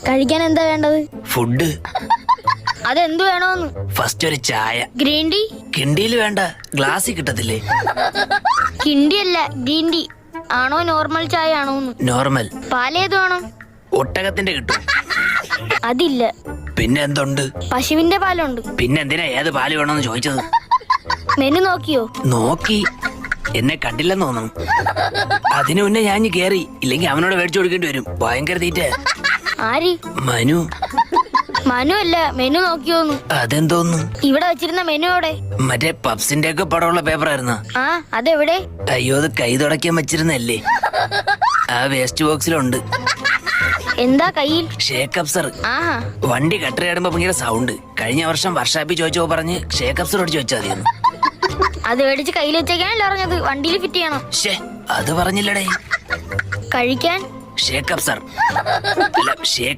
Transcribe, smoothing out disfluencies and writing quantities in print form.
കഴിക്കാൻ എന്താ വേണ്ടത്? ഫുഡ്. അതെന്ത് വേണോന്ന്? ഫസ്റ്റ് ഒരു ചായ. Green tea? കിണ്ടിയിൽ വേണ്ട, ഗ്ലാസ്സിൽ കിട്ടത്തില്ലേ? കിണ്ടി അല്ല, ഗ്രീൻ ടീ ആണോ നോർമൽ ചായ ആണോന്ന്? നോർമൽ. പാലേത് വേണം? ഒട്ടകത്തിന്റെ കിട്ടും. അതില്ല. പിന്നെ എന്തുണ്ട്? പശുവിന്റെ പാലുണ്ട്. പിന്നെ എന്തിനാ ഏത് പാല് വേണമെന്ന് ചോദിച്ചത്? മെനു നോക്കിയോ? നോക്കി. എന്നെ കണ്ടില്ലെന്ന് തോന്നുന്നു. അതിനു മുന്നേ ഞാൻ കേറി, ഇല്ലെങ്കിൽ അവനോട് മേടിച്ചു കൊടുക്കേണ്ടി വരും. ഭയങ്കര തീറ്റ. ആര്? മനു. മനു അല്ല, മെനു നോക്കിയോന്ന്. അതെന്തോന്നു? ഇവിടെ വെച്ചിരുന്ന മെനു എവിടെ? മറ്റേ പപ്സിന്റെ ഒക്കെ പടമുള്ള പേപ്പറായിരുന്ന. ആ, അതെവിടെ? അയ്യോ, അത് കൈ തുടയ്ക്കാൻ വെച്ചിരുന്നല്ലേ? ആ വേസ്റ്റ് ബോക്സിലുണ്ട്. എന്താ കയ്യിൽ? ഷേക്ക് അപ്സർ. ആഹാ. വണ്ടി കട്ടറിയാടുമ്പോ ഭയങ്കര സൗണ്ട്. കഴിഞ്ഞ വർഷം വർഷാപ്പിൽ ചോദിച്ചോ പറഞ്ഞ് ഷേക്ക് അപ്സർ ഓടിച്ച് വെച്ചാൽ മതിയെന്ന്. അത് മേടിച്ച് കയ്യിൽ വെച്ചേക്കാനല്ലോ പറഞ്ഞത്. വണ്ടിയിൽ ഫിറ്റ് ചെയ്യണം. അത് പറഞ്ഞില്ലടേ. കഴിക്കാൻ? ഷേക്ക് അപ്സർ അല്ല, ഷേക്ക്